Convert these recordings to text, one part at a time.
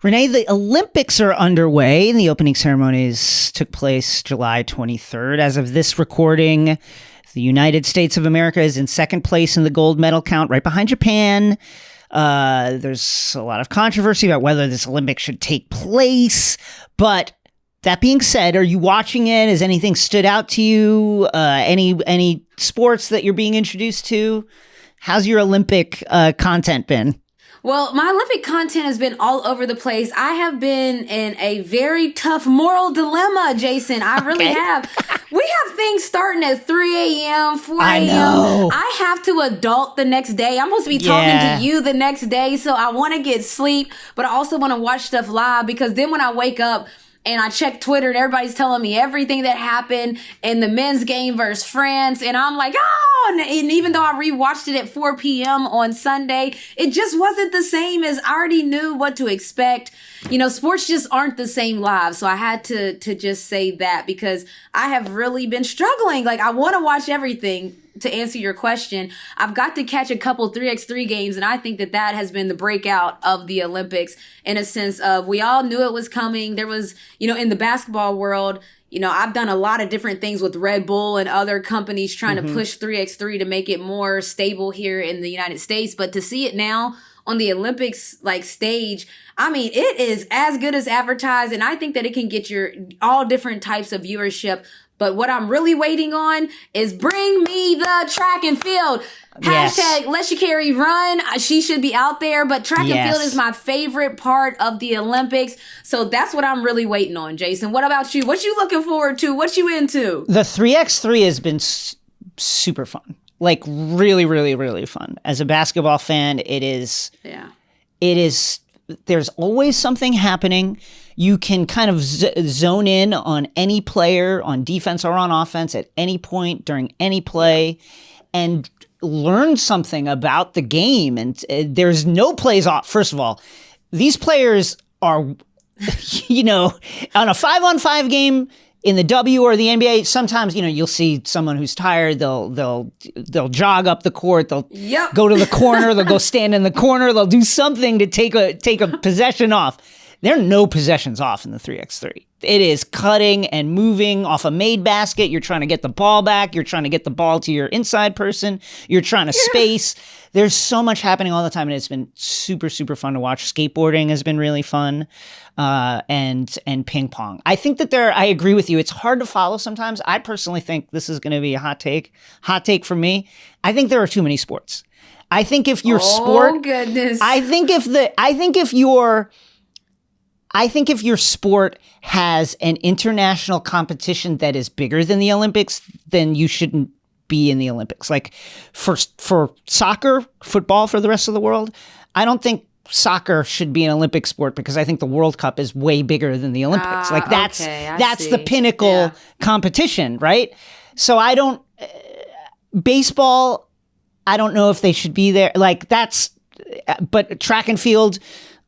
Renee, the Olympics are underway. The opening ceremonies took place July 23rd. As of this recording, the United States of America is in second place in the gold medal count, right behind Japan. There's a lot of controversy about whether this Olympics should take place. But that being said, are you watching it? Has anything stood out to you? Any sports that you're being introduced to? How's your Olympic content been? Well, my Olympic content has been all over the place. I have been in a very tough moral dilemma, Jason. I really have. We have things starting at 3 a.m., 4 a.m. I have to adult the next day. I'm supposed to be talking to you the next day, so I want to get sleep, but I also want to watch stuff live because then when I wake up, and I check Twitter and everybody's telling me everything that happened in the men's game versus France. And I'm like, and even though I rewatched it at 4 p.m. on Sunday, it just wasn't the same as I already knew what to expect. You know, sports just aren't the same live. So I had to just say that because I have really been struggling. Like, I want to watch everything. To answer your question, I've got to catch a couple 3x3 games, and I think that has been the breakout of the Olympics in a sense of we all knew it was coming. There was, in the basketball world, I've done a lot of different things with Red Bull and other companies trying to push 3x3 to make it more stable here in the United States. But to see it now on the Olympics stage, I mean, it is as good as advertised, and I think that it can get your all different types of viewership. But what I'm really waiting on is bring me the track and field. Hashtag let Sha'Carri run. She should be out there. But track and field is my favorite part of the Olympics. So that's what I'm really waiting on, Jason. What about you? What you looking forward to? What you into? The 3x3 has been super fun. Like really, really, really fun. As a basketball fan, it is. Yeah. It is. There's always something happening. You can kind of zone in on any player on defense or on offense at any point during any play and learn something about the game. And there's no plays off. First of all, these players are, on a 5-on-5 game in the W or the NBA, sometimes, you'll see someone who's tired. They'll jog up the court. They'll go to the corner. They'll go stand in the corner. They'll do something to take a possession off. There are no possessions off in the 3x3. It is cutting and moving off a made basket. You're trying to get the ball back. You're trying to get the ball to your inside person. You're trying to space. There's so much happening all the time, and it's been super, super fun to watch. Skateboarding has been really fun, and ping pong. I think that I agree with you. It's hard to follow sometimes. I personally think this is going to be a hot take. Hot take from me. I think there are too many sports. I think if your sport... Oh, goodness. I think if your sport has an international competition that is bigger than the Olympics, then you shouldn't be in the Olympics. Like for soccer, football for the rest of the world, I don't think soccer should be an Olympic sport because I think the World Cup is way bigger than the Olympics. That's the pinnacle competition, right? So baseball, I don't know if they should be there. But track and field,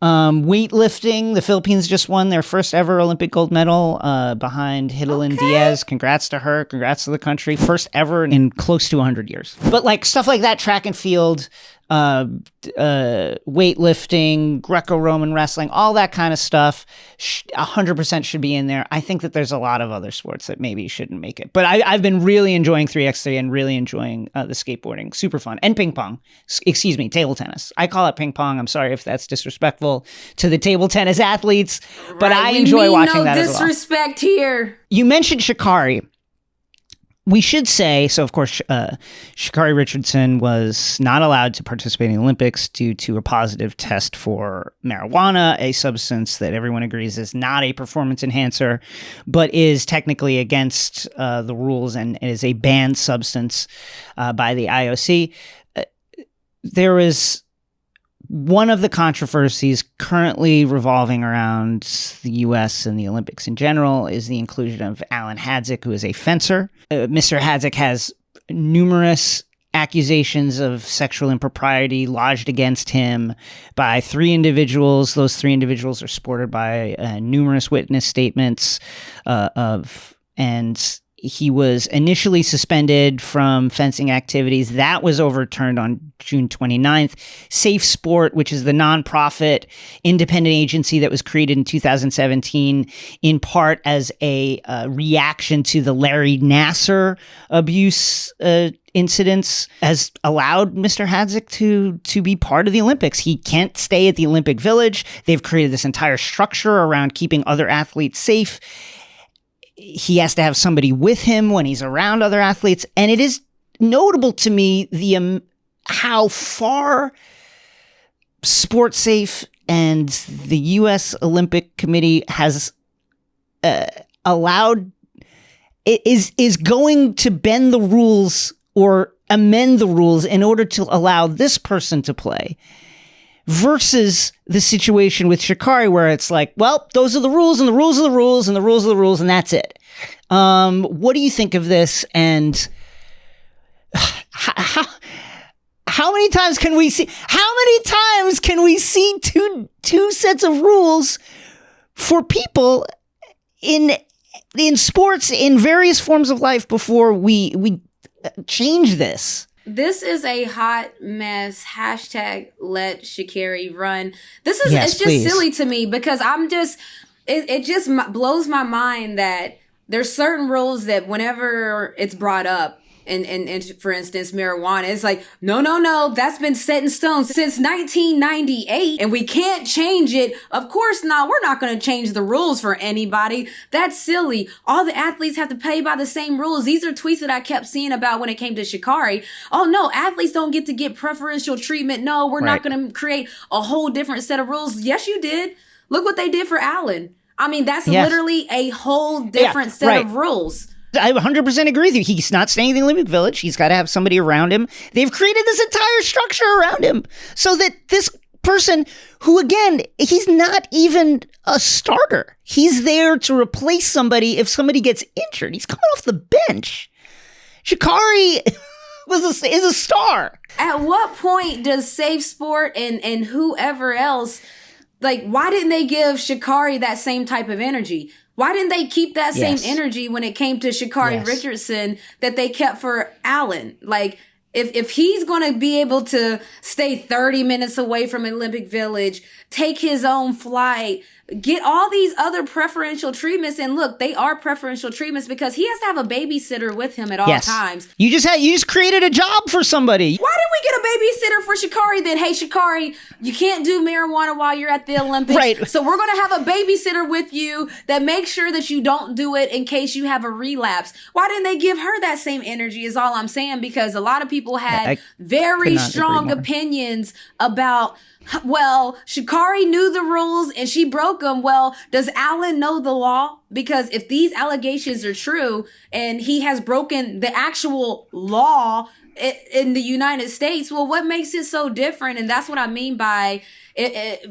weightlifting, the Philippines just won their first ever Olympic gold medal behind Alen Diaz. Congrats to her. Congrats to the country. First ever in close to 100 years. But stuff like that, track and field, weightlifting, Greco-Roman wrestling, all that kind of stuff, 100% should be in there. I think that there's a lot of other sports that maybe shouldn't make it. But I've been really enjoying 3x3 and really enjoying the skateboarding. Super fun. And ping pong. Excuse me, table tennis. I call it ping pong. I'm sorry if that's disrespectful to the table tennis athletes, but I enjoy watching that as well. No disrespect here. You mentioned Sha'Carri. We should say, so of course, Sha'Carri Richardson was not allowed to participate in the Olympics due to a positive test for marijuana, a substance that everyone agrees is not a performance enhancer, but is technically against the rules and is a banned substance by the IOC. There is one of the controversies currently revolving around the U.S. and the Olympics in general is the inclusion of Alen Hadzic, who is a fencer. Mr. Hadzic has numerous accusations of sexual impropriety lodged against him by 3 individuals. Those 3 individuals are supported by numerous witness statements and He was initially suspended from fencing activities. That was overturned on June 29th. SafeSport, which is the nonprofit independent agency that was created in 2017, in part as a reaction to the Larry Nassar abuse incidents, has allowed Mr. Hadzic to be part of the Olympics. He can't stay at the Olympic Village. They've created this entire structure around keeping other athletes safe. He has to have somebody with him when he's around other athletes. And it is notable to me how far SportSafe and the U.S. Olympic Committee has allowed, is going to bend the rules or amend the rules in order to allow this person to play, versus the situation with Sha'Carri where it's like, well, those are the rules and the rules are the rules and the rules are the rules and that's it. What do you think of this? And how many times can we see? How many times can we see two sets of rules for people in sports in various forms of life before we change this? This is a hot mess. Hashtag let Sha'Carri run. It's just please. Silly to me because it just blows my mind that there's certain rules that whenever it's brought up, and for instance, marijuana, it's like, no, that's been set in stone since 1998 and we can't change it. Of course not. We're not going to change the rules for anybody. That's silly. All the athletes have to play by the same rules. These are tweets that I kept seeing about when it came to Sha'Carri. Oh no, athletes don't get to get preferential treatment. No, we're not going to create a whole different set of rules. Yes, you did. Look what they did for Alen. I mean, that's literally a whole different set of rules. I 100% agree with you. He's not staying in the Olympic Village. He's got to have somebody around him. They've created this entire structure around him so that this person, who again, he's not even a starter. He's there to replace somebody if somebody gets injured. He's coming off the bench. Sha'Carri is a star. At what point does SafeSport and whoever else, like, why didn't they give Sha'Carri that same type of energy? Why didn't they keep that same energy when it came to Sha'Carri Richardson that they kept for Alen? Like, if he's going to be able to stay 30 minutes away from Olympic Village, take his own flight, get all these other preferential treatments, and look, they are preferential treatments because he has to have a babysitter with him at all times. You just created a job for somebody. Why didn't we get a babysitter for Sha'Carri then? Hey, Sha'Carri, you can't do marijuana while you're at the Olympics. Right. So we're going to have a babysitter with you that makes sure that you don't do it in case you have a relapse. Why didn't they give her that same energy is all I'm saying, because a lot of people had very strong opinions about, well, Sha'Carri knew the rules and she broke them. Well, does Alen know the law? Because if these allegations are true and he has broken the actual law in the United States, well, what makes it so different? And that's what I mean by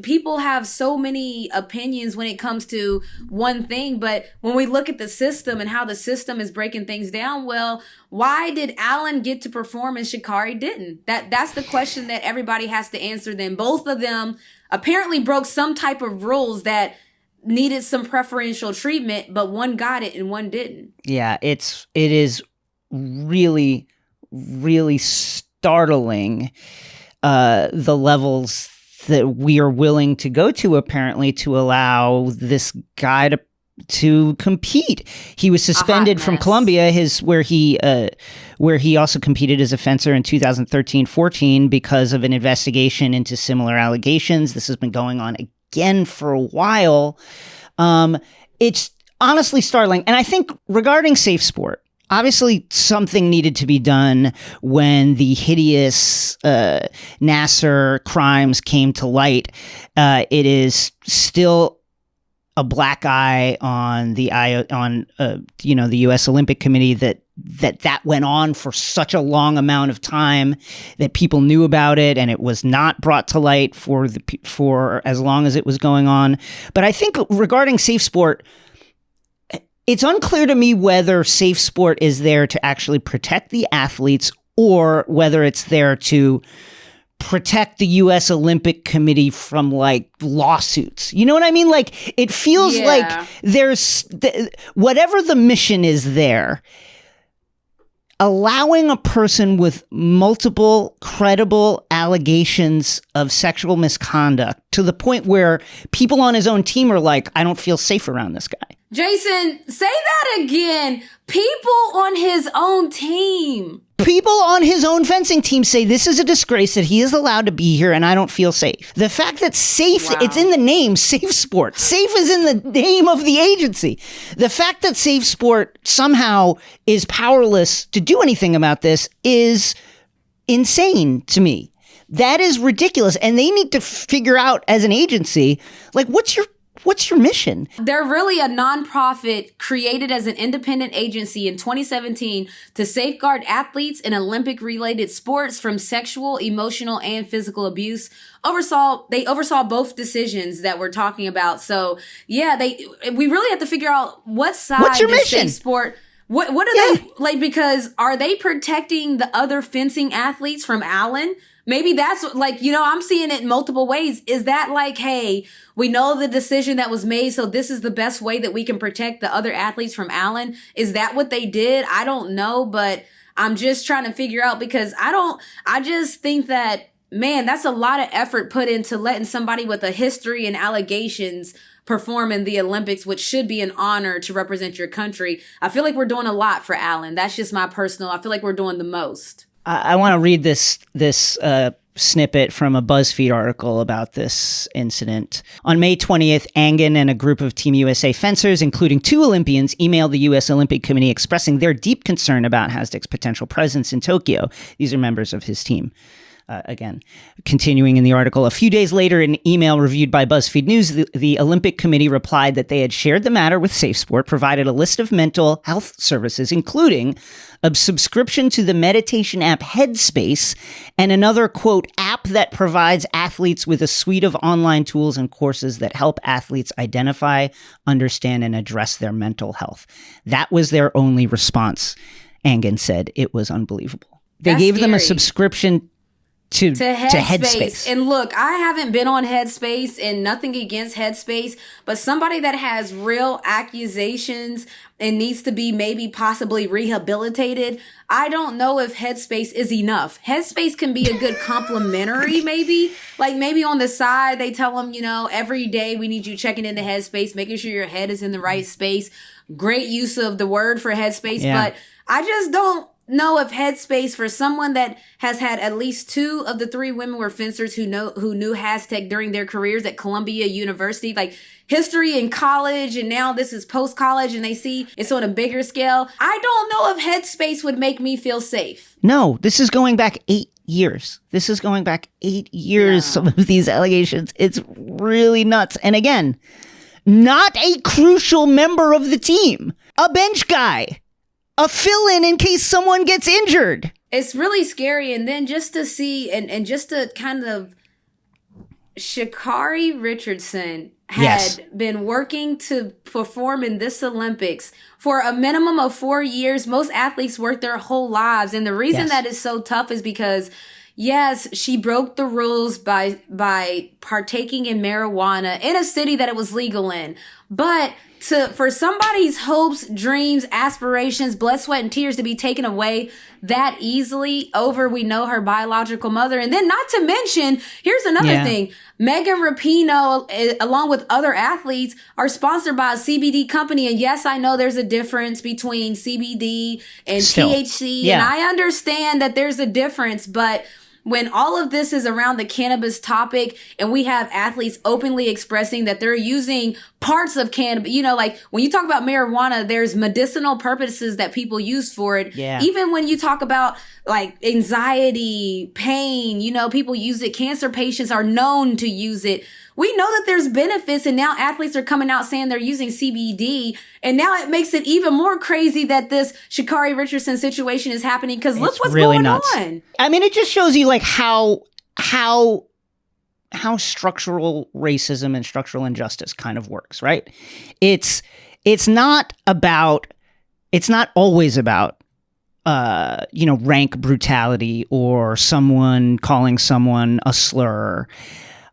people have so many opinions when it comes to one thing. But when we look at the system and how the system is breaking things down, well, why did Alen get to perform and Sha'Carri didn't? That's the question that everybody has to answer. Then both of them apparently broke some type of rules that needed some preferential treatment, but one got it and one didn't. Yeah, it is really, really startling, the levels that we are willing to go to, apparently, to allow this guy to compete. He was suspended from Columbia, where he also competed as a fencer in 2013-14 because of an investigation into similar allegations. This has been going on again for a while. It's honestly startling. And I think regarding SafeSport, obviously something needed to be done when the hideous Nassar crimes came to light. It is still a black eye on the U.S. Olympic Committee that went on for such a long amount of time, that people knew about it and it was not brought to light for as long as it was going on. But I think regarding SafeSport, it's unclear to me whether SafeSport is there to actually protect the athletes or whether it's there to protect the U.S. Olympic Committee from like lawsuits. You know what I mean? Like it feels like there's whatever the mission is there, allowing a person with multiple credible allegations of sexual misconduct to the point where people on his own team are like, I don't feel safe around this guy. Jason, say that again. People on his own team. People on his own fencing team say this is a disgrace that he is allowed to be here and I don't feel safe. The fact that safe, it's in the name, SafeSport. Safe is in the name of the agency. The fact that SafeSport somehow is powerless to do anything about this is insane to me. That is ridiculous. And they need to figure out as an agency, like, what's your mission? They're really a nonprofit created as an independent agency in 2017 to safeguard athletes in Olympic-related sports from sexual, emotional, and physical abuse. They oversaw both decisions that we're talking about. So, yeah, we really have to figure out what side What's your mission? SafeSport. What are they like? Because are they protecting the other fencing athletes from Alen? Maybe that's like, I'm seeing it multiple ways. Is that like, hey, we know the decision that was made, so this is the best way that we can protect the other athletes from Alen? Is that what they did? I don't know, but I'm just trying to figure out because I just think that, man, that's a lot of effort put into letting somebody with a history and allegations perform in the Olympics, which should be an honor to represent your country. I feel like we're doing a lot for Alen. That's just my personal, I feel like we're doing the most. I want to read this snippet from a BuzzFeed article about this incident. On May 20th, Angan and a group of Team USA fencers, including 2 Olympians, emailed the U.S. Olympic Committee expressing their deep concern about Hadzic's potential presence in Tokyo. These are members of his team. Again, continuing in the article, a few days later, an email reviewed by BuzzFeed News, the Olympic Committee replied that they had shared the matter with SafeSport, provided a list of mental health services, including a subscription to the meditation app Headspace and another, quote, app that provides athletes with a suite of online tools and courses that help athletes identify, understand, and address their mental health. That was their only response. Angan said it was unbelievable. They gave them a subscription to Headspace. And look, I haven't been on Headspace and nothing against Headspace, but somebody that has real accusations and needs to be maybe possibly rehabilitated, I don't know if Headspace is enough. Headspace can be a good complementary maybe. Like maybe on the side, they tell them, every day we need you checking into Headspace, making sure your head is in the right space. Great use of the word for Headspace, but I just don't know if Headspace for someone that has had at least 2 of the 3 women were fencers who knew Hadzic during their careers at Columbia University, like history in college, and now this is post-college and they see it's on a bigger scale. I don't know if Headspace would make me feel safe. No, this is going back 8 years. Some of these allegations. It's really nuts. And again, not a crucial member of the team, a bench guy. A fill-in in case someone gets injured. It's really scary. And then just to see and just to kind of Sha'Carri Richardson had been working to perform in this Olympics for a minimum of 4 years. Most athletes work their whole lives. And the reason that is so tough is because, yes, she broke the rules by partaking in marijuana in a city that it was legal in. But for somebody's hopes, dreams, aspirations, blood, sweat, and tears to be taken away that easily over, we know, her biological mother. And then not to mention, here's another thing. Megan Rapinoe, along with other athletes, are sponsored by a CBD company. And yes, I know there's a difference between CBD and THC. And I understand that there's a difference, but when all of this is around the cannabis topic and we have athletes openly expressing that they're using parts of cannabis, like when you talk about marijuana, there's medicinal purposes that people use for it. Yeah. Even when you talk about like anxiety, pain, people use it. Cancer patients are known to use it. We know that there's benefits, and now athletes are coming out saying they're using CBD, and now it makes it even more crazy that this Sha'Carri Richardson situation is happening, because look what's really going on. I mean, it just shows you like how structural racism and structural injustice kind of works, right? It's not always about rank brutality or someone calling someone a slur.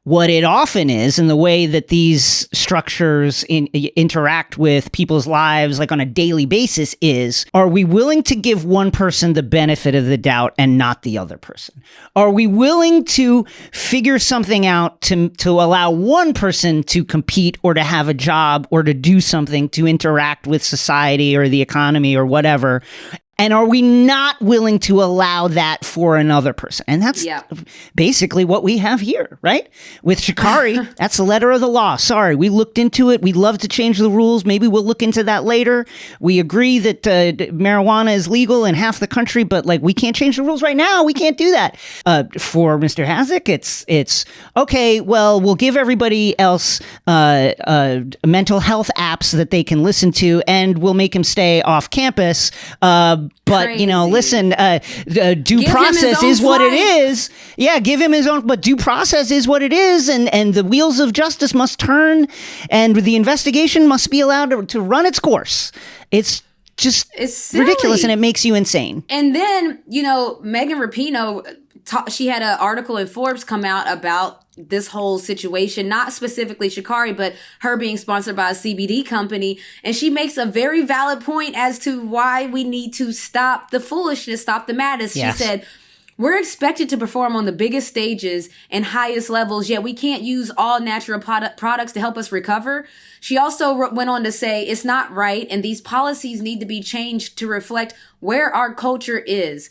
What it often is, and the way that these structures interact with people's lives like on a daily basis is, are we willing to give one person the benefit of the doubt and not the other person? Are we willing to figure something out to allow one person to compete or to have a job or to do something to interact with society or the economy or whatever? And are we not willing to allow that for another person? And that's basically what we have here, right? With Sha'Carri, that's the letter of the law. Sorry, we looked into it. We'd love to change the rules. Maybe we'll look into that later. We agree that marijuana is legal in half the country, but like we can't change the rules right now. We can't do that. For Mr. Hadzic, it's okay. Well, we'll give everybody else mental health apps that they can listen to, and we'll make him stay off campus. But, Crazy. Listen, due process is what it is. Yeah, give him his own. But due process is what it is. And the wheels of justice must turn. And the investigation must be allowed to run its course. It's ridiculous, and it makes you insane. And then, Megan Rapinoe, she had an article in Forbes come out about this whole situation, not specifically Sha'Carri, but her being sponsored by a CBD company. And she makes a very valid point as to why we need to stop the foolishness, stop the madness. Yes. She said, we're expected to perform on the biggest stages and highest levels, yet we can't use all natural products to help us recover. She also went on to say it's not right, and these policies need to be changed to reflect where our culture is.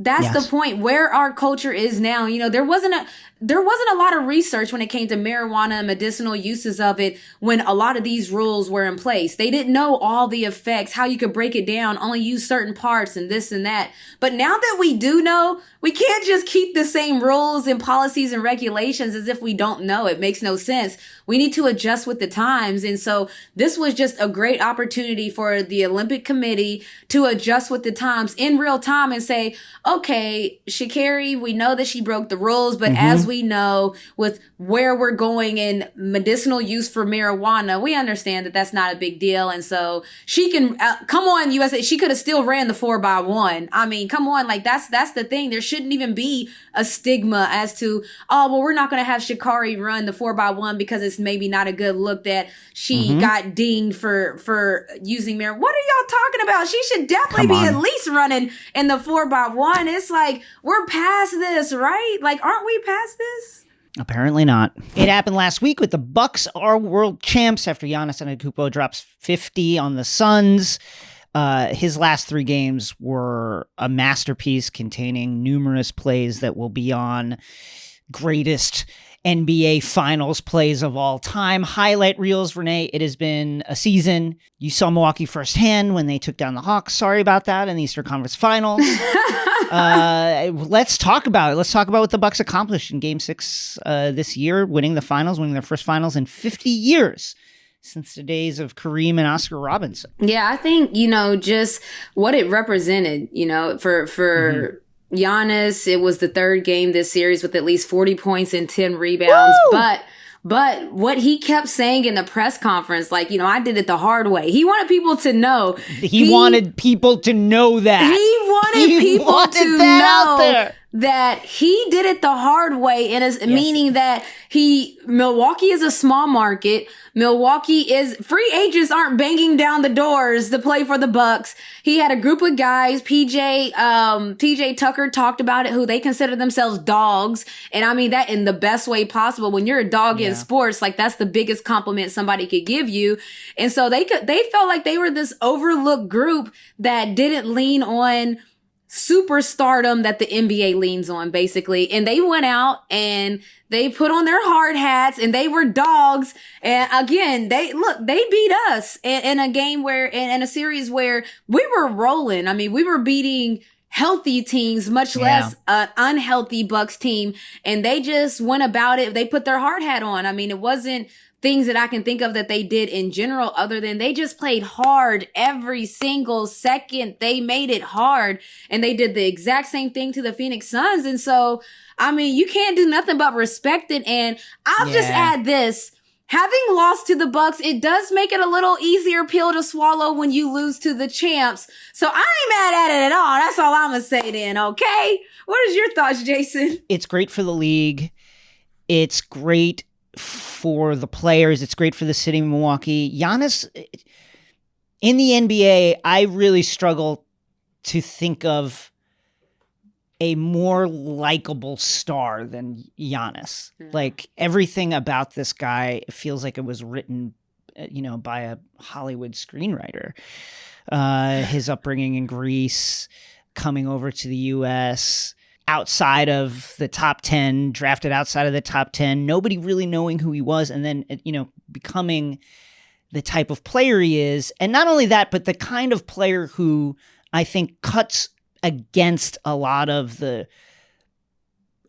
That's the point, where our culture is now. There wasn't a lot of research when it came to marijuana and medicinal uses of it when a lot of these rules were in place. They didn't know all the effects, how you could break it down, only use certain parts and this and that. But now that we do know, we can't just keep the same rules and policies and regulations as if we don't know. It makes no sense. We need to adjust with the times. And so this was just a great opportunity for the Olympic Committee to adjust with the times in real time and say, okay, Sha'Carri, we know that she broke the rules, but as we know, with where we're going in medicinal use for marijuana, we understand that that's not a big deal. And so she can, come on, USA, she could have still ran the 4x1. I mean, come on, like that's the thing. There shouldn't even be a stigma as to, oh, well, we're not going to have Sha'Carri run the 4x1 because it's maybe not a good look that she got dinged for using marijuana. What are y'all talking about? She should definitely be at least running in the 4x1. It's like, we're past this, right? Like, aren't we past this? Apparently not. It happened last week with the Bucks are world champs after Giannis Antetokounmpo drops 50 on the Suns. His last 3 games were a masterpiece containing numerous plays that will be on greatest NBA Finals plays of all time. Highlight reels, Renee, it has been a season. You saw Milwaukee firsthand when they took down the Hawks. Sorry about that in the Eastern Conference Finals. Let's talk about it. Let's talk about what the Bucks accomplished in Game 6 this year, winning the finals, winning their first finals in 50 years. Since the days of Kareem and Oscar Robinson. Yeah, I think, just what it represented, for Giannis, it was the 3rd game this series with at least 40 points and 10 rebounds. Woo! But what he kept saying in the press conference, like, I did it the hard way. He wanted people to know. He wanted people to know that. He wanted people to know that he did it the hard way, meaning that Milwaukee is a small market. Milwaukee is free agents aren't banging down the doors to play for the Bucks. He had a group of guys. TJ Tucker talked about it, who they consider themselves dogs. And I mean that in the best way possible. When you're a dog in sports, like that's the biggest compliment somebody could give you. And so they felt like they were this overlooked group that didn't lean on superstardom that the NBA leans on, basically. And they went out and they put on their hard hats and they were dogs. And again, they beat us in a game in a series where we were rolling. I mean, we were beating healthy teams, much less an unhealthy Bucks team. And they just went about it. They put their hard hat on. I mean, it wasn't things that I can think of that they did in general, other than they just played hard every single second. They made it hard, and they did the exact same thing to the Phoenix Suns. And so, I mean, you can't do nothing but respect it. And I'll just add this. having lost to the Bucks, it does make it a little easier pill to swallow when you lose to the champs. So I ain't mad at it at all. That's all I'm going to say then, okay? What is your thoughts, Jason? It's great for the league. It's great for the players. It's great for the city of Milwaukee. Giannis, in the NBA, I really struggle to think of a more likable star than Giannis. Like, everything about this guy feels like it was written, by a Hollywood screenwriter. His upbringing in Greece, coming over to the U.S., outside of the top 10, drafted outside of the top 10, nobody really knowing who he was, and then, becoming the type of player he is. And not only that, but the kind of player who I think cuts against a lot of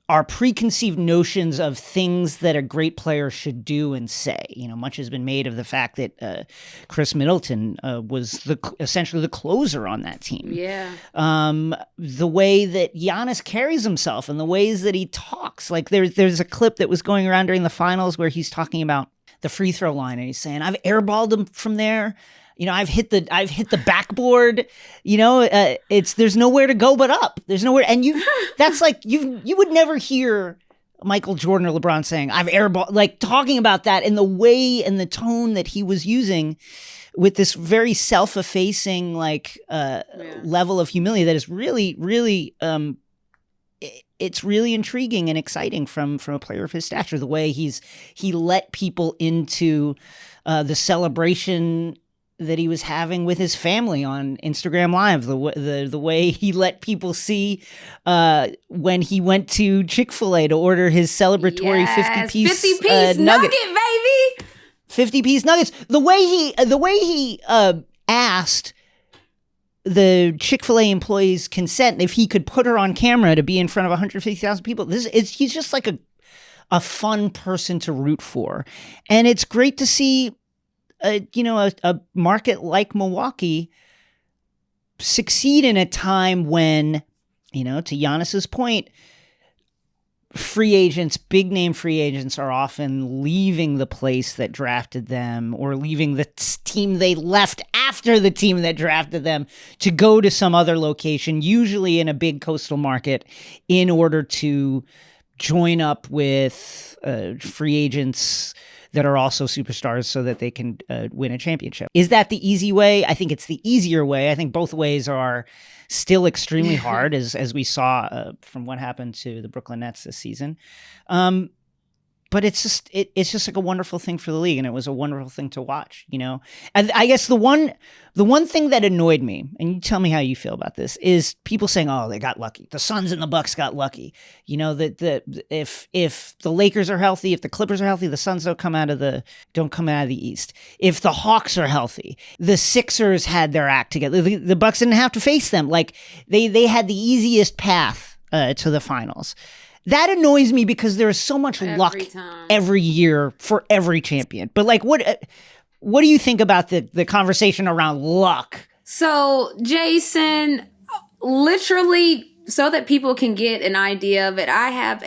our preconceived notions of things that a great player should do and say. Much has been made of the fact that Chris Middleton was essentially the closer on that team. Yeah. The way that Giannis carries himself and the ways that he talks. Like there's a clip that was going around during the finals where he's talking about the free throw line and he's saying, "I've airballed him from there. I've hit the backboard. There's nowhere to go but up. There's nowhere." And that's like you would never hear Michael Jordan or LeBron saying, "I've airballed," like talking about that in the way and the tone that he was using with this very self-effacing level of humility that is really, really it's really intriguing and exciting from a player of his stature. The way he let people into the celebration that he was having with his family on Instagram Live, the way he let people see when he went to Chick-fil-A to order his celebratory 50-piece nugget, baby. 50-piece nuggets. The way he asked the Chick-fil-A employee's consent if he could put her on camera to be in front of 150,000 people. He's just like a fun person to root for, and it's great to see a market like Milwaukee succeed in a time when, to Giannis's point, big name free agents are often leaving the place that drafted them or leaving the team they left after the team that drafted them to go to some other location, usually in a big coastal market, in order to join up with free agents that are also superstars so that they can win a championship. Is that the easy way? I think it's the easier way. I think both ways are still extremely hard, as we saw from what happened to the Brooklyn Nets this season. But it's just like a wonderful thing for the league, and it was a wonderful thing to watch, And I guess the one thing that annoyed me, and you tell me how you feel about this, is people saying, "Oh, they got lucky. The Suns and the Bucks got lucky." That if the Lakers are healthy, if the Clippers are healthy, the Suns don't come out of the East. If the Hawks are healthy, the Sixers had their act together. The Bucks didn't have to face them. Like they had the easiest path to the finals. That annoys me because there is so much luck every year for every champion. But what do you think about the conversation around luck? So, Jason, literally, so that people can get an idea of it, I had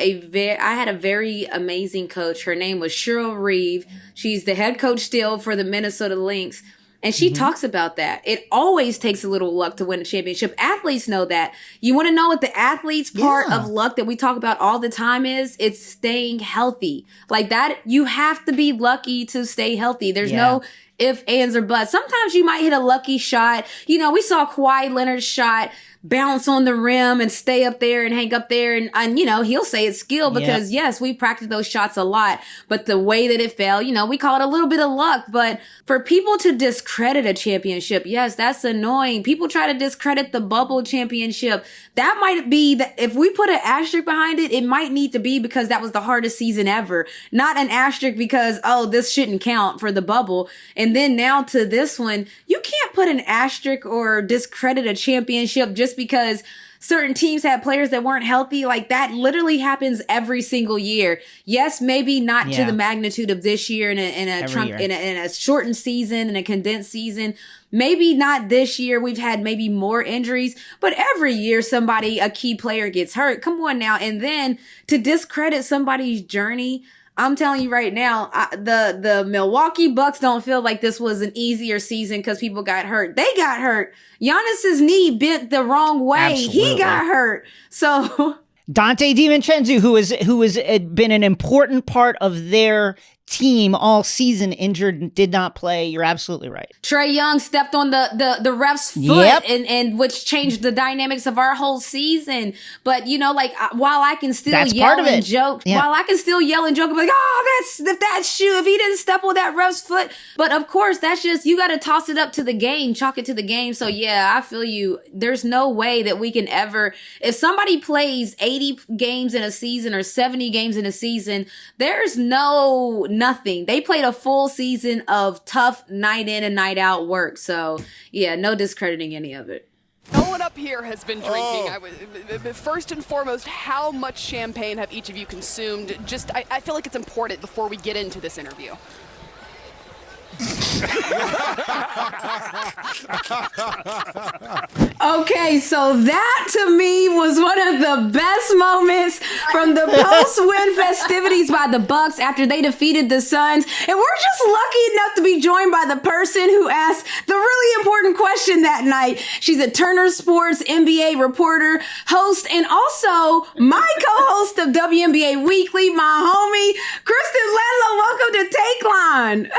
a very amazing coach. Her name was Cheryl Reeve. She's the head coach still for the Minnesota Lynx. And she talks about that. It always takes a little luck to win a championship. Athletes know that. You want to know what the athletes part of luck that we talk about all the time is? It's staying healthy. Like that, you have to be lucky to stay healthy. There's no ifs, ands, or buts. Sometimes you might hit a lucky shot. We saw Kawhi Leonard's shot bounce on the rim and stay up there and hang up there. And he'll say it's skill because yes, we practice those shots a lot, but the way that it fell, we call it a little bit of luck. But for people to discredit a championship, yes, that's annoying. People try to discredit the bubble championship. That might be that if we put an asterisk behind it, it might need to be because that was the hardest season ever, not an asterisk because, oh, this shouldn't count for the bubble. And then now to this one, you can't put an asterisk or discredit a championship just because certain teams had players that weren't healthy. Like that literally happens every single year. Yes, maybe not to the magnitude of this year in a shortened season, in a condensed season. Maybe not this year. We've had maybe more injuries, but every year a key player gets hurt. Come on now. And then to discredit somebody's journey I'm telling you right now, the Milwaukee Bucks don't feel like this was an easier season because people got hurt. They got hurt. Giannis's knee bent the wrong way. Absolutely. He got hurt. So Dante DiVincenzo, who has been an important part of their team all season, injured, did not play. You're absolutely right. Trae Young stepped on the ref's foot, and which changed the dynamics of our whole season. But while I can still yell and joke, like, oh, that's shoe if he didn't step on that ref's foot. But of course, that's just, you got to toss it up to the game, chalk it to the game. So yeah, I feel you. There's no way that we can ever, if somebody plays 80 games in a season or 70 games in a season, there's nothing. They played a full season of tough night in and night out work. So yeah, no discrediting any of it. No one up here has been drinking. First and foremost, how much champagne have each of you consumed? I feel like it's important before we get into this interview. Okay, so that to me was one of the best moments from the post-win festivities by the Bucks after they defeated the Suns. And we're just lucky enough to be joined by the person who asked the really important question that night. She's a Turner Sports NBA reporter, host, and also my co-host of WNBA Weekly, my homie, Kristen Ledlow. Welcome to Takeline.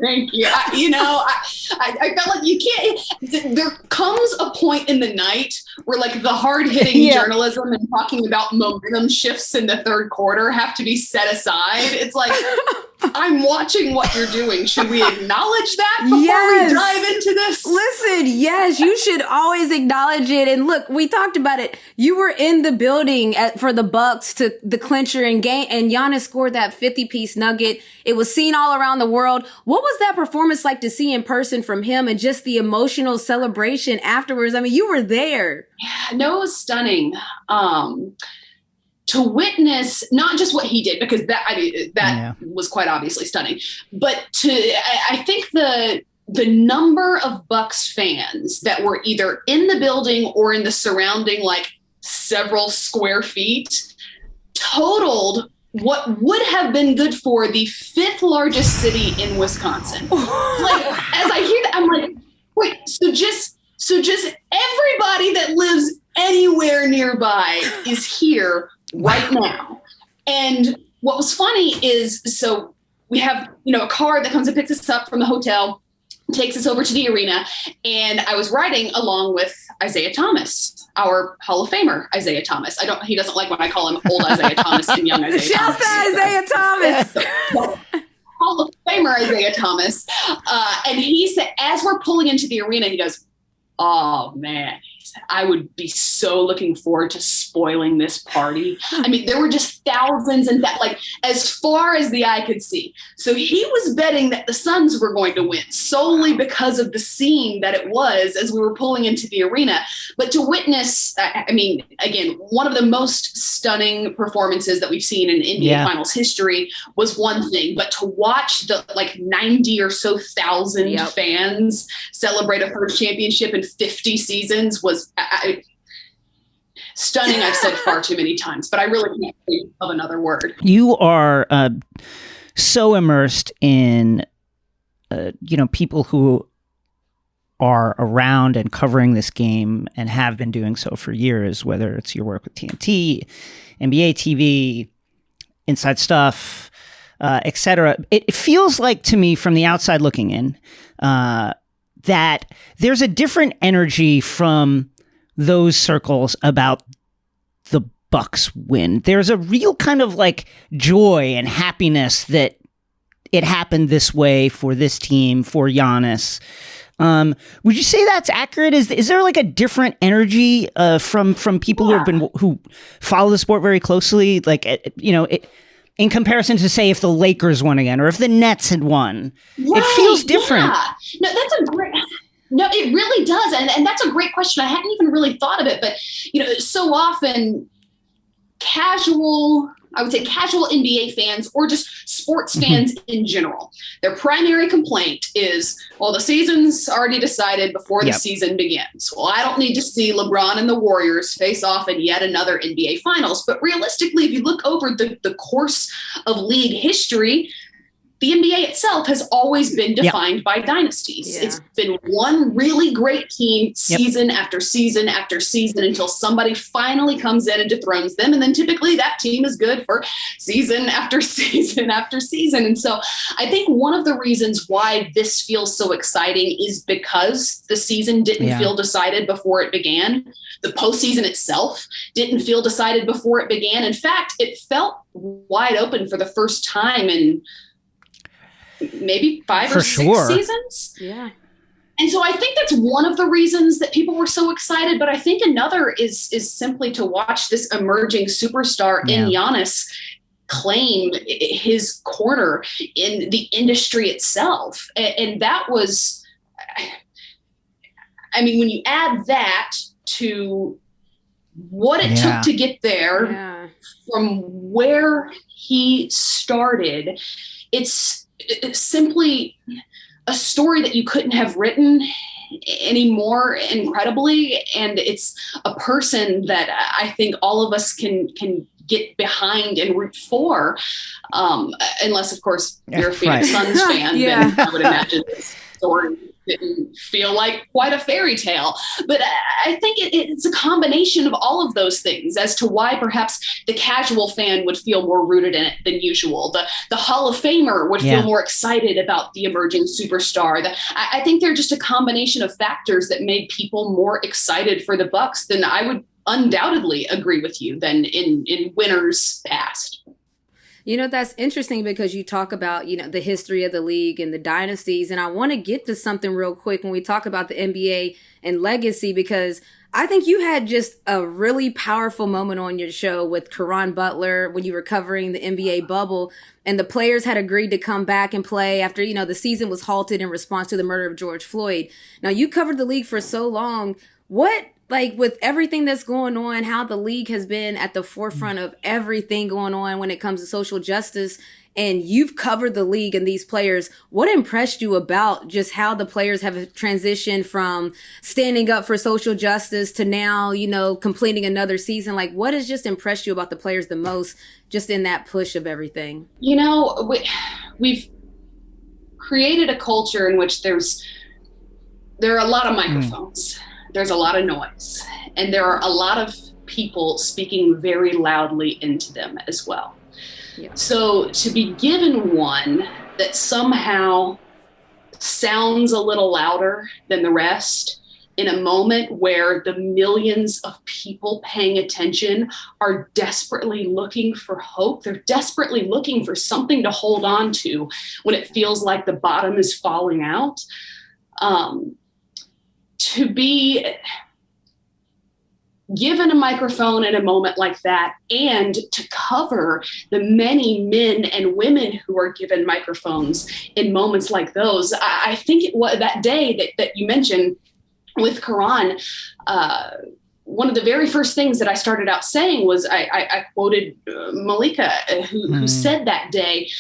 Thank you. I felt like you can't. There comes a point in the night where, like, the hard-hitting journalism and talking about momentum shifts in the third quarter have to be set aside. It's like, I'm watching what you're doing. Should we acknowledge that before we dive into this? Listen, yes, you should always acknowledge it. And look, we talked about it. You were in the building for the Bucks to the clincher and game, and Giannis scored that 50-piece nugget. It was seen all around the world. What was that performance like to see in person from him, and just the emotional celebration afterwards? I mean, you were there. Yeah, no, it was stunning. To witness not just what he did, because that was quite obviously stunning, but I think the number of Bucks fans that were either in the building or in the surrounding, like, several square feet totaled what would have been good for the 5th largest city in Wisconsin. Like, as I hear that, I'm like, wait, so just everybody that lives anywhere nearby is here right now. And what was funny is, so we have, a car that comes and picks us up from the hotel, takes us over to the arena. And I was riding along with Isaiah Thomas, our Hall of Famer, Isaiah Thomas. He doesn't like when I call him old Isaiah Thomas and young Isaiah Thomas. Shouts to Isaiah Thomas. Hall of Famer Isaiah Thomas. And he said, as we're pulling into the arena, he goes, "Oh man," he said, "I would be so looking forward to spoiling this party." I mean, there were just thousands and like as far as the eye could see. So he was betting that the Suns were going to win solely because of the scene that it was as we were pulling into the arena. But to witness, I mean, again, one of the most stunning performances that we've seen in NBA Finals history was one thing, but to watch the 90 or so thousand fans celebrate a first championship in 50 seasons was stunning. I've said far too many times, but I really can't think of another word. You are so immersed in, people who are around and covering this game and have been doing so for years, whether it's your work with TNT, NBA TV, Inside Stuff, etc. It feels like to me from the outside looking in, that there's a different energy from those circles about the Bucks win. There's a real kind of joy and happiness that it happened this way for this team, for Giannis. Would you say that's accurate? Is there a different energy from people who follow the sport very closely? In comparison to, say, if the Lakers won again or if the Nets had won, it feels different. Yeah. No, it really does. And that's a great question. I hadn't even really thought of it. But, so often casual I would say casual NBA fans or just sports fans in general. Their primary complaint is, well, the season's already decided before the season begins. Well, I don't need to see LeBron and the Warriors face off in yet another NBA Finals. But realistically, if you look over the course of league history, the NBA itself has always been defined by dynasties. It's been one really great team season after season after season until somebody finally comes in and dethrones them. And then typically that team is good for season after season after season. And so I think one of the reasons why this feels so exciting is because the season didn't feel decided before it began. The postseason itself didn't feel decided before it began. In fact, it felt wide open for the first time in maybe 5 or 6 seasons. Yeah. And so I think that's one of the reasons that people were so excited. But I think another is simply to watch this emerging superstar in Giannis claim his corner in the industry itself. And that was, I mean, when you add that to what it took to get there from where he started, it's simply a story that you couldn't have written any more incredibly. And it's a person that I think all of us can get behind and root for. Unless, of course, you're a Phoenix Suns fan, then I would imagine this story didn't feel like quite a fairy tale. But I think it's a combination of all of those things as to why perhaps the casual fan would feel more rooted in it than usual. The Hall of Famer would feel more excited about the emerging superstar. I think they're just a combination of factors that made people more excited for the Bucks than I would undoubtedly agree with you than in winners past. You know, that's interesting because you talk about, you know, the history of the league and the dynasties. And I want to get to something real quick when we talk about the NBA and legacy, because I think you had just a really powerful moment on your show with Caron Butler when you were covering the NBA bubble and the players had agreed to come back and play after, you know, the season was halted in response to the murder of George Floyd. Now, you covered the league for so long. What, like, with everything that's going on, how the league has been at the forefront of everything going on when it comes to social justice, and you've covered the league and these players, what impressed you about just how the players have transitioned from standing up for social justice to now, you know, completing another season? Like, what has just impressed you about the players the most just in that push of everything? You know, we've created a culture in which there are a lot of microphones. There's a lot of noise, and there are a lot of people speaking very loudly into them as well. Yeah. So to be given one that somehow sounds a little louder than the rest in a moment where the millions of people paying attention are desperately looking for hope. They're desperately looking for something to hold on to when it feels like the bottom is falling out. To be given a microphone in a moment like that and to cover the many men and women who are given microphones in moments like those, I think it was that day that you mentioned with Caron, one of the very first things that I started out saying was I quoted Malika, who said that day,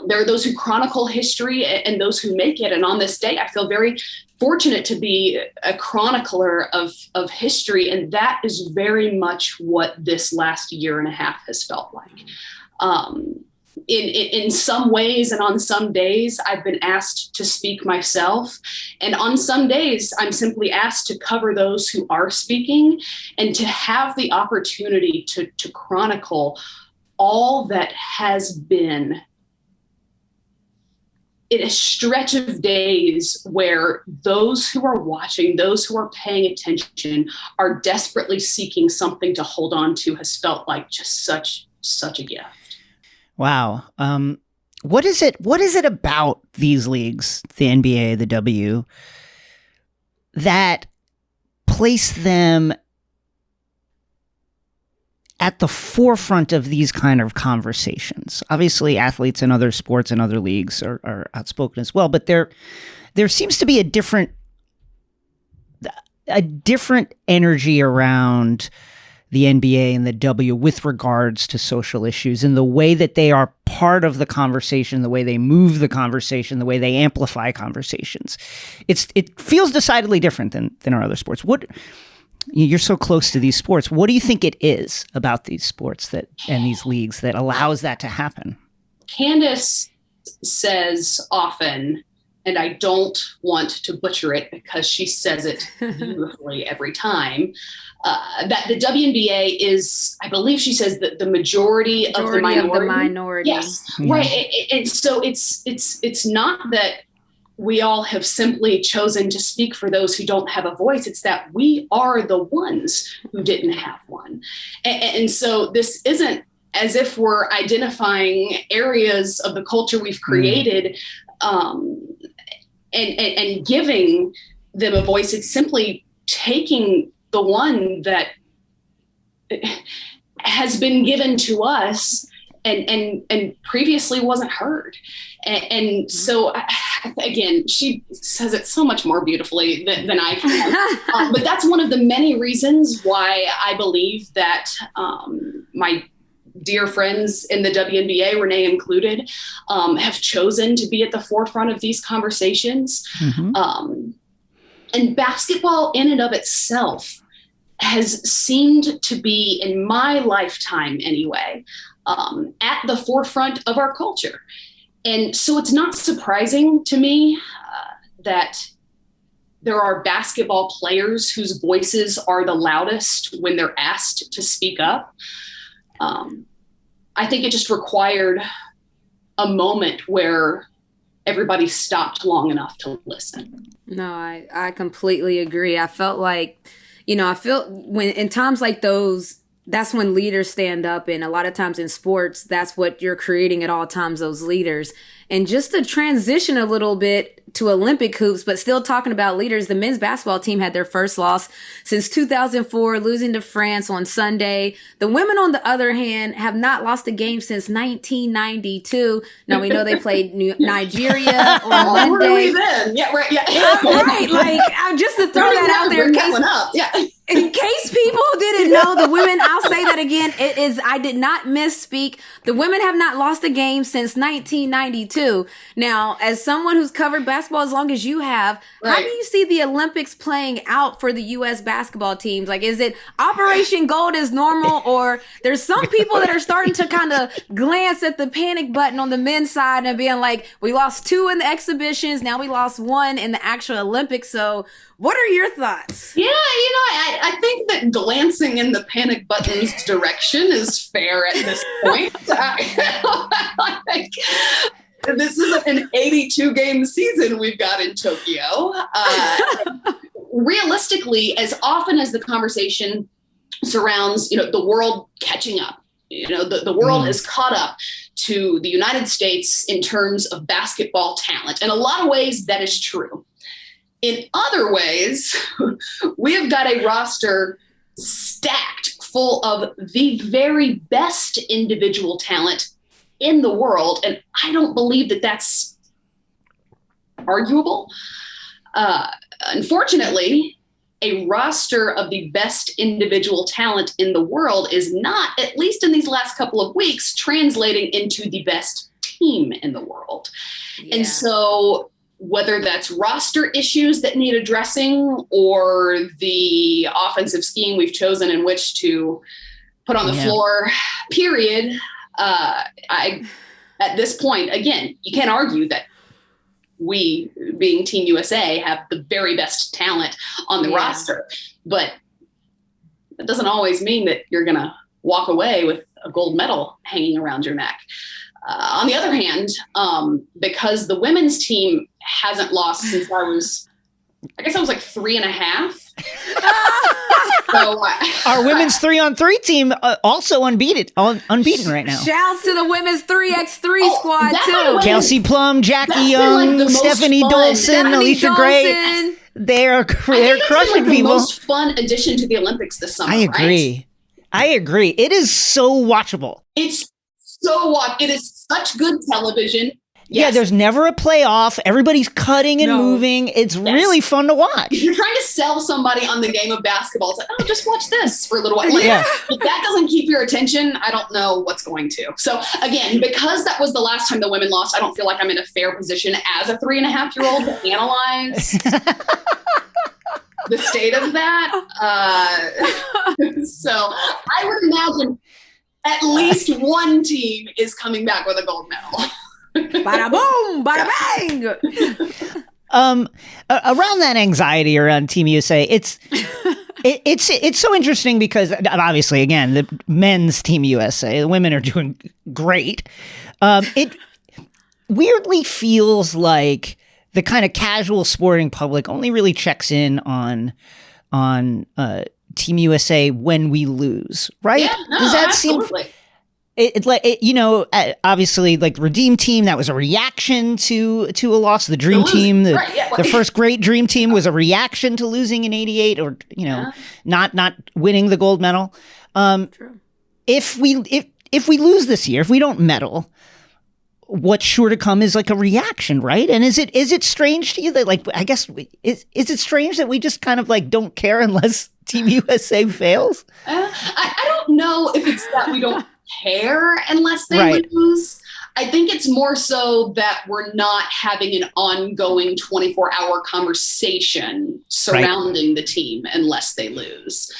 there are those who chronicle history and those who make it. And on this day, I feel very fortunate to be a chronicler of history. And that is very much what this last year and a half has felt like. In some ways and on some days, I've been asked to speak myself. And on some days, I'm simply asked to cover those who are speaking and to have the opportunity to chronicle all that has been in a stretch of days where those who are watching, those who are paying attention, are desperately seeking something to hold on to has felt like just such a gift. Wow. What is it about these leagues, the NBA, the W, that place them at the forefront of these kind of conversations? Obviously, athletes in other sports and other leagues are outspoken as well, but there seems to be a different energy around the NBA and the W with regards to social issues and the way that they are part of the conversation, the way they move the conversation, the way they amplify conversations. It feels decidedly different than our other sports. You're so close to these sports. What do you think it is about these sports and these leagues that allows that to happen? Candace says often, and I don't want to butcher it because she says it beautifully every time, that the WNBA is, I believe she says that the majority of the minority. Yes, mm-hmm. Right. And so it's not that we all have simply chosen to speak for those who don't have a voice. It's that we are the ones who didn't have one. And so this isn't as if we're identifying areas of the culture we've created and giving them a voice. It's simply taking the one that has been given to us and previously wasn't heard. And so, again, she says it so much more beautifully than I can. But that's one of the many reasons why I believe that my dear friends in the WNBA, Renee included, have chosen to be at the forefront of these conversations. Mm-hmm. And basketball in and of itself has seemed to be, in my lifetime anyway, at the forefront of our culture. And so it's not surprising to me that there are basketball players whose voices are the loudest when they're asked to speak up. I think it just required a moment where everybody stopped long enough to listen. No, I completely agree. I felt like, when in times like those, that's when leaders stand up. And a lot of times in sports, that's what you're creating at all times, those leaders. And just to transition a little bit to Olympic hoops, but still talking about leaders, the men's basketball team had their first loss since 2004, losing to France on Sunday. The women, on the other hand, have not lost a game since 1992. Now, we know they played Nigeria on Monday. Where were we then? Yeah, right. Yeah. Right. Like, just to throw that out there in case people didn't know, the women, I'll say that again. I did not misspeak. The women have not lost a game since 1992. Now, as someone who's covered basketball as long as you have, How do you see the Olympics playing out for the U.S. basketball teams? Like, is it Operation Gold as normal, or there's some people that are starting to kind of glance at the panic button on the men's side and being like, we lost 2 in the exhibitions, now we lost 1 in the actual Olympics. So what are your thoughts? Yeah, I think that glancing in the panic button's direction is fair at this point. This is an 82-game season we've got in Tokyo. Realistically, as often as the conversation surrounds, the world catching up, the world has caught up to the United States in terms of basketball talent. In a lot of ways, that is true. In other ways, we have got a roster stacked full of the very best individual talent in the world. And I don't believe that that's arguable. Unfortunately, a roster of the best individual talent in the world is not, at least in these last couple of weeks, translating into the best team in the world. Yeah. And so whether that's roster issues that need addressing or the offensive scheme we've chosen in which to put on the floor, period, at this point, again, you can't argue that we, being Team USA, have the very best talent on the roster. But that doesn't always mean that you're going to walk away with a gold medal hanging around your neck. On the other hand, because the women's team hasn't lost since I was like 3.5. So, our women's 3-on-3 team also unbeaten right now. Shouts to the women's 3x3 squad too. Kelsey Plum, Jackie Young, Stephanie Dolson, Alicia Gray. They're crushing people. The most fun addition to the Olympics this summer. I agree. It is so watchable. It is such good television. Yeah, there's never a playoff. Everybody's cutting and moving. It's really fun to watch. If you're trying to sell somebody on the game of basketball, it's like, oh, just watch this for a little while. Like, if that doesn't keep your attention, I don't know what's going to. So again, because that was the last time the women lost, I don't feel like I'm in a fair position as a 3.5-year-old to analyze the state of that. So I would imagine at least one team is coming back with a gold medal. Bada boom, bada bang. Around that anxiety around Team USA, it's so interesting because obviously, again, the men's Team USA, the women are doing great. It weirdly feels like the kind of casual sporting public only really checks in on Team USA when we lose, right? Yeah, no, Does that absolutely. seem? It's like obviously, like the Redeem Team, that was a reaction to a loss. The Dream Team, the first great Dream Team, was a reaction to losing in '88, or not winning the gold medal. True. If we lose this year, if we don't medal, what's sure to come is like a reaction, right? And is it strange to you that, like, I guess is it strange that we just kind of like don't care unless Team USA fails? I don't know if it's that we don't care unless they lose. I think it's more so that we're not having an ongoing 24-hour conversation surrounding the team unless they lose.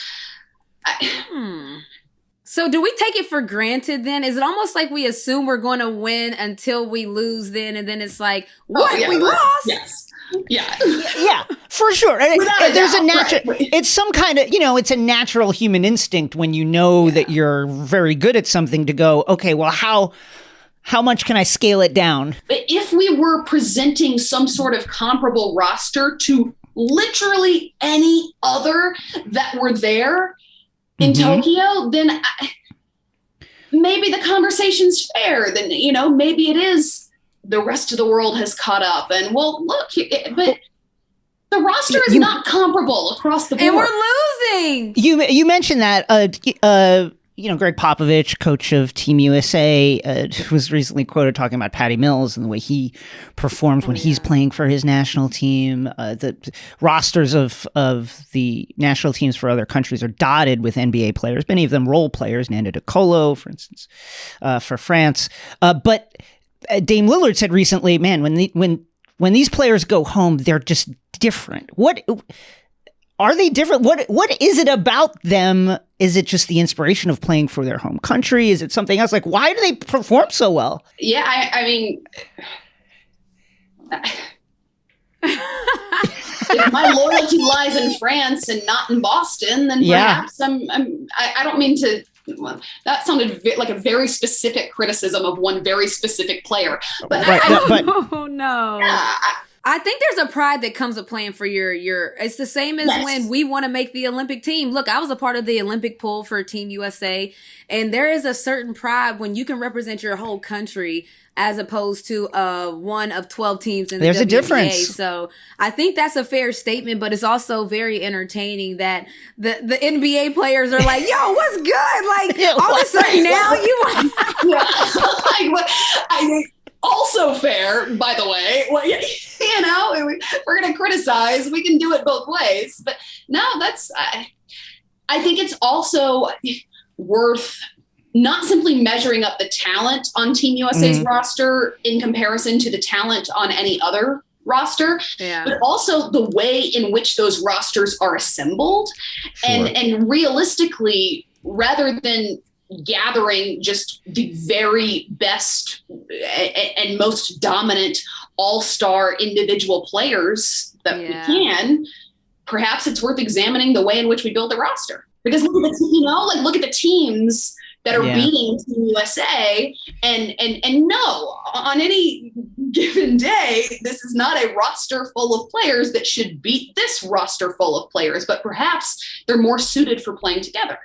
So do we take it for granted then? Is it almost like we assume we're going to win until we lose then, and then it's like, what? We lost? Yes. Yeah. Yeah, for sure. There's a natural, it's some kind of, it's a natural human instinct when you know that you're very good at something to go, okay, well, how much can I scale it down? If we were presenting some sort of comparable roster to literally any other that were there in Tokyo, then maybe the conversation's fair. Then, maybe it is the rest of the world has caught up, and well, look, but the roster is not comparable across the board. And we're losing. You mentioned that, Greg Popovich, coach of Team USA, was recently quoted talking about Patty Mills and the way he performs when he's playing for his national team. The rosters of the national teams for other countries are dotted with NBA players, many of them role players, Nando De Colo, for instance, for France. But Dame Lillard said recently, man, when these players go home, they're just different. What are they different? What is it about them? Is it just the inspiration of playing for their home country? Is it something else? Like, why do they perform so well? Yeah, I mean, if my loyalty lies in France and not in Boston, then perhaps I don't mean to. Well, that sounded like a very specific criticism of one very specific player. But oh no. I think there's a pride that comes with playing for your it's the same as when we want to make the Olympic team. Look, I was a part of the Olympic pool for Team USA, and there is a certain pride when you can represent your whole country as opposed to one of 12 teams in the WNBA. There's a difference. So I think that's a fair statement, but it's also very entertaining that the NBA players are like, yo, what's good? Like, all of a sudden now you want... Also fair, by the way. Well, we're going to criticize. We can do it both ways. But no, I think it's also worth not simply measuring up the talent on Team USA's roster in comparison to the talent on any other roster, but also the way in which those rosters are assembled. Sure. And realistically, rather than gathering just the very best and most dominant all-star individual players that we can, perhaps it's worth examining the way in which we build the roster. Because look at the teams that are beating Team USA, and no, on any given day, this is not a roster full of players that should beat this roster full of players, but perhaps they're more suited for playing together.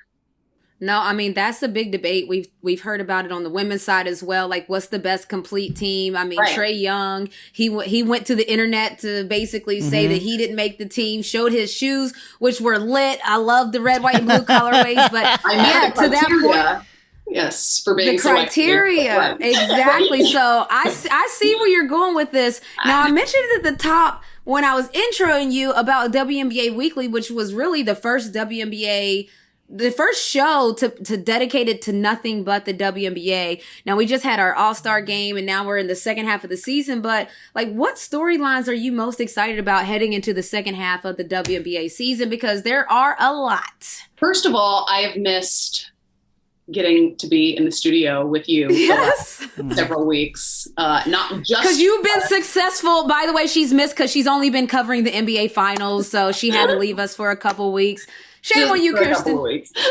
No, I mean, that's a big debate. We've heard about it on the women's side as well. Like, what's the best complete team? I mean, Trae Young, he went to the internet to basically say that he didn't make the team, showed his shoes, which were lit. I love the red, white, and blue colorways. But to that point, Yes, for being the criteria. Right. Exactly. So I see where you're going with this. Now, I mentioned it at the top when I was introing you about WNBA Weekly, which was really the first show to dedicate it to nothing but the WNBA. Now, we just had our All-Star game, and now we're in the second half of the season. But, like, what storylines are you most excited about heading into the second half of the WNBA season? Because there are a lot. First of all, I have missed getting to be in the studio with you for several weeks. Not just because you've been successful. By the way, she's missed because she's only been covering the NBA finals, so she had to leave us for a couple weeks. Shame on you, Kirsten.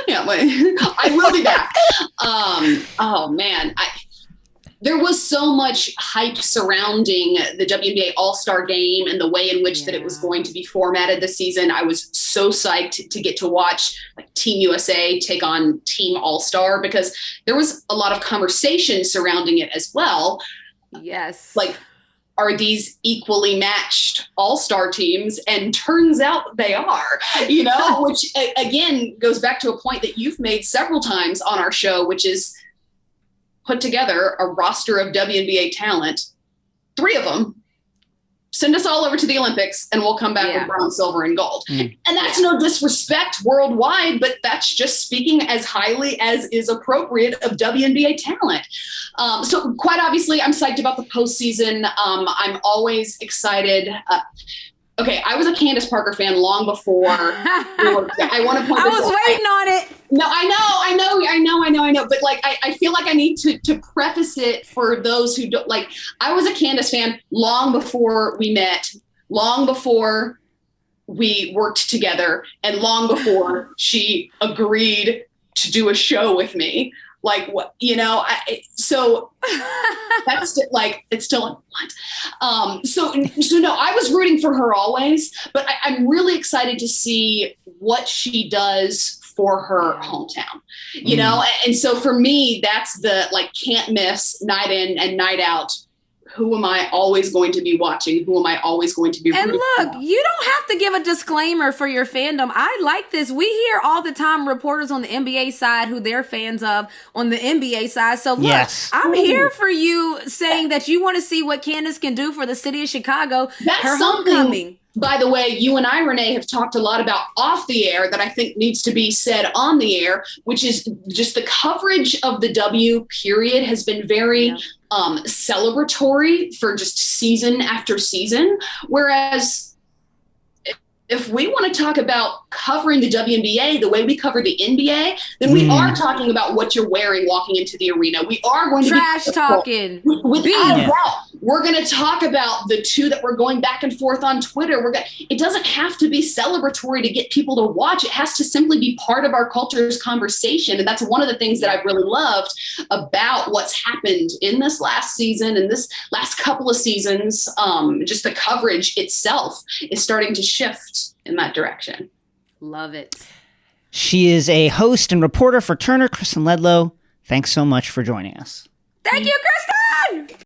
Yeah, but I will be back. Oh man, there was so much hype surrounding the WNBA All-Star Game and the way in which that it was going to be formatted this season. I was so psyched to get to watch like Team USA take on Team All-Star, because there was a lot of conversation surrounding it as well. Yes. Like, are these equally matched all-star teams? And turns out they are, which again goes back to a point that you've made several times on our show, which is put together a roster of WNBA talent, 3 of them, send us all over to the Olympics, and we'll come back with bronze, silver, and gold. And that's no disrespect worldwide, but that's just speaking as highly as is appropriate of WNBA talent. So quite obviously, I'm psyched about the postseason. I'm always excited. Okay, I was a Candace Parker fan long before. I want to point. I was waiting on it. No, I know. But like, I feel like I need to preface it for those who don't like. I was a Candace fan long before we met, long before we worked together, and long before she agreed to do a show with me. Like, what, so that's like, it's still like, what? So no, I was rooting for her always, but I'm really excited to see what she does for her hometown, And so for me, that's the, like, can't miss night in and night out. Who am I always going to be watching? Who am I always going to be rooting for? And look, for? you don't have to give a disclaimer for your fandom. I like this. We hear all the time reporters on the NBA side who they're fans of on the NBA side. So look, I'm here for you saying that you want to see what Candace can do for the city of Chicago. That's her homecoming. By the way, you and I, Renee, have talked a lot about off the air that I think needs to be said on the air, which is just the coverage of the W period has been very celebratory for just season after season. Whereas if we want to talk about covering the WNBA the way we cover the NBA, then we are talking about what you're wearing walking into the arena. We are going to trash talking. Without a doubt. We're going to talk about the 2 that we're going back and forth on Twitter. It doesn't have to be celebratory to get people to watch. It has to simply be part of our culture's conversation. And that's one of the things that I've really loved about what's happened in this last season and this last couple of seasons. Just the coverage itself is starting to shift in that direction. Love it. She is a host and reporter for Turner, Kristen Ledlow. Thanks so much for joining us. Thank you, Kristen!